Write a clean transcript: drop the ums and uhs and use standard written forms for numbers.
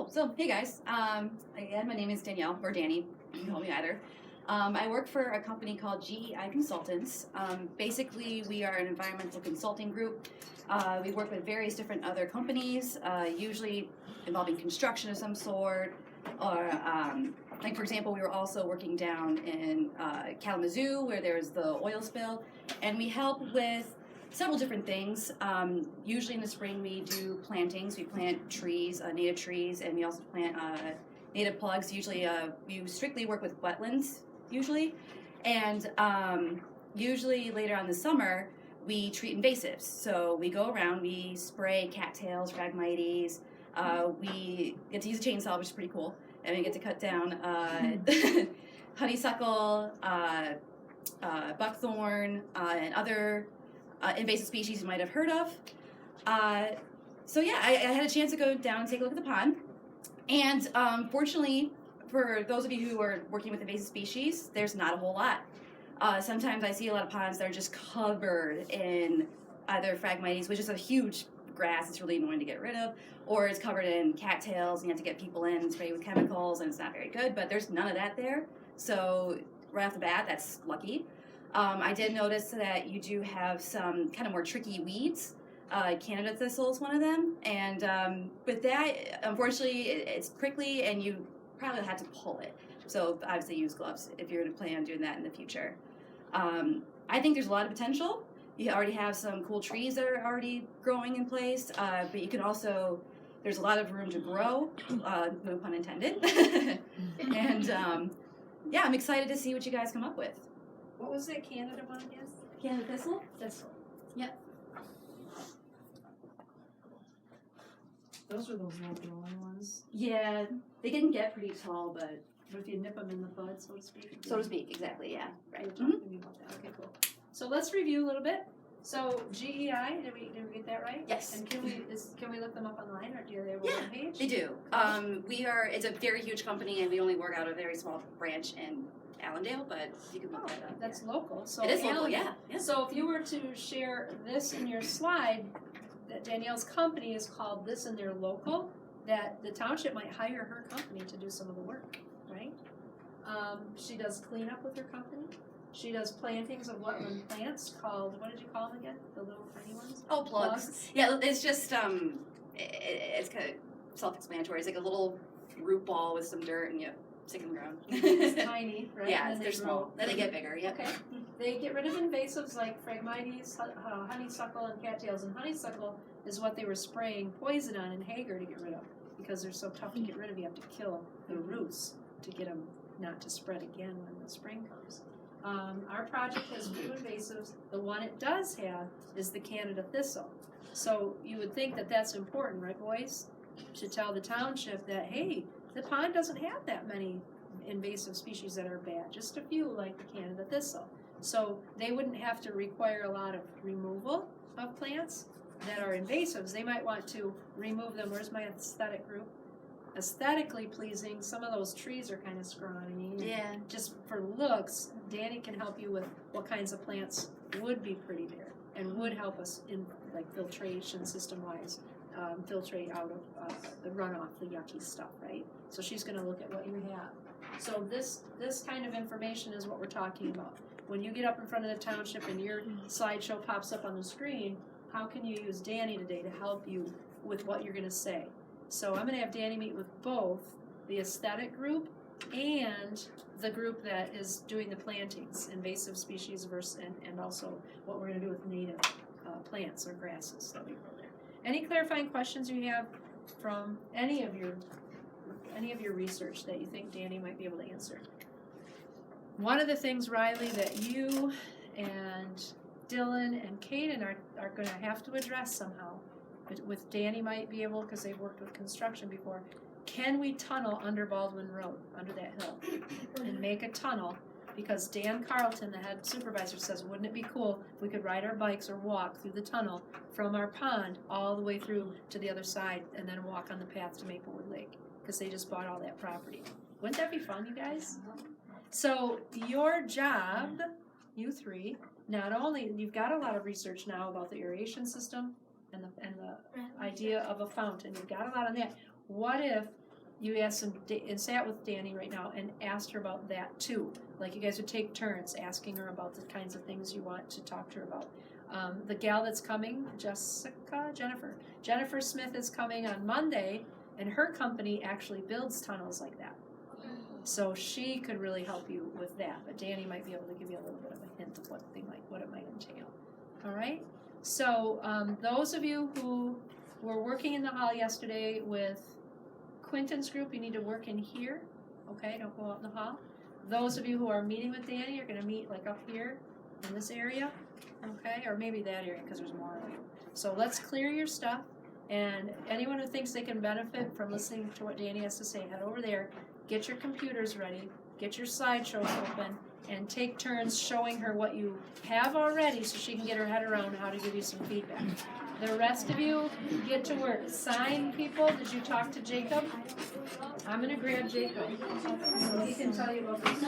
Cool. So, hey guys. Again, my name is Danielle, or Danny. You can call me either. I work for a company called GEI Consultants. Basically, we are an environmental consulting group. We work with various different other companies, usually involving construction of some sort, or like for example, we were also working down in Kalamazoo where there's the oil spill, and we help with several different things. Usually in the spring we do plantings. We plant trees, native trees, and we also plant native plugs. Usually we strictly work with wetlands, usually. And usually later on in the summer, we treat invasives. So we go around, we spray cattails, Phragmites. We get to use a chainsaw, which is pretty cool. And we get to cut down honeysuckle, buckthorn, and other invasive species you might have heard of. So yeah, I had a chance to go down and take a look at the pond. And fortunately, for those of you who are working with invasive species, there's not a whole lot. Sometimes I see a lot of ponds that are just covered in either Phragmites, which is a huge grass, it's really annoying to get rid of, or it's covered in cattails and you have to get people in and spray with chemicals and it's not very good, but there's none of that there. So right off the bat, that's lucky. I did notice that you do have some kind of more tricky weeds. Canada thistle is one of them, and with that, unfortunately, it's prickly, and you probably have to pull it. So obviously, use gloves if you're going to plan on doing that in the future. I think there's a lot of potential. You already have some cool trees that are already growing in place, but you can also there's a lot of room to grow, no pun intended. And yeah, I'm excited to see what you guys come up with. What was that Canada one again? Canada thistle? Thistle. Yep. Those are those low growing ones. Yeah, they can get pretty tall, but But if you nip them in the bud, so to speak. so to speak, exactly, yeah. Right. Right. Talking to me about that. Okay, cool. So let's review a little bit. So GEI, did we get that right? Yes. And can we look them up online, or do they have a Yeah, webpage? they do. It's a very huge company, and we only work out of a very small branch in Allendale, but you can look that up. That's yeah. local. So It is local, Alan- yeah. So if you were to share this in your slide, that Danielle's company is called This and They're Local, that the township might hire her company to do some of the work, right? She does cleanup with her company. She does plantings of wetland plants called, what did you call them again? The little tiny ones? Oh, plugs. Yeah, it's just it's kind of self-explanatory. It's like a little root ball with some dirt, and you stick in the ground. It's tiny, right? Yeah, And then they're they small. grow. Then they get bigger. Yep. Okay. They get rid of invasives like Phragmites, honeysuckle, and cattails. And honeysuckle is what they were spraying poison on in Hager to get rid of, because they're so tough to get rid of. You have to kill the roots to get them not to spread again when the spring comes. Our project has few invasives. The one it does have is the Canada thistle. So you would think that that's important, right, boys? To tell the township that, hey, the pond doesn't have that many invasive species that are bad, just a few like the Canada thistle. So they wouldn't have to require a lot of removal of plants that are invasives. They might want to remove them. Where's my aesthetic group? Aesthetically pleasing, some of those trees are kind of scrawny. Yeah. Just for looks, Danny can help you with what kinds of plants would be pretty there and would help us in like filtration system wise, filtrate out of the runoff, the yucky stuff, right? So she's going to look at what you have. So this kind of information is what we're talking about. When you get up in front of the township and your slideshow pops up on the screen, how can you use Danny today to help you with what you're going to say? So I'm going to have Danny meet with both the aesthetic group and the group that is doing the plantings, invasive species versus, and also what we're going to do with native plants or grasses that we grow there. Any clarifying questions you have from any of your research that you think Danny might be able to answer? One of the things, Riley, that you and Dylan and Kaden are going to have to address somehow, with Danny might be able, because they've worked with construction before, can we tunnel under Baldwin Road, under that hill, and make a tunnel? Because Dan Carlton, the head supervisor, says, wouldn't it be cool if we could ride our bikes or walk through the tunnel from our pond all the way through to the other side and then walk on the path to Maplewood Lake? Because they just bought all that property. Wouldn't that be fun, you guys? So your job, you three, not only, you've got a lot of research now about the aeration system and the idea of a fountain. You've got a lot on that. What if you asked and sat with Danny right now and asked her about that too. Like you guys would take turns asking her about the kinds of things you want to talk to her about. The gal that's coming, Jennifer Smith is coming on Monday, and her company actually builds tunnels like that. So she could really help you with that, but Danny might be able to give you a little bit of a hint of what it might entail. All right. So those of you who were working in the hall yesterday with Quinton's group, you need to work in here. Okay, don't go out in the hall. Those of you who are meeting with Danny are going to meet like up here in this area. Okay, or maybe that area because there's more of you. So let's clear your stuff. And anyone who thinks they can benefit from listening to what Danny has to say, head over there. Get your computers ready, get your slideshows open, and take turns showing her what you have already so she can get her head around how to give you some feedback. The rest of you get to work. Sign people. Did you talk to Jacob? I'm going to grab Jacob so he can tell you about this.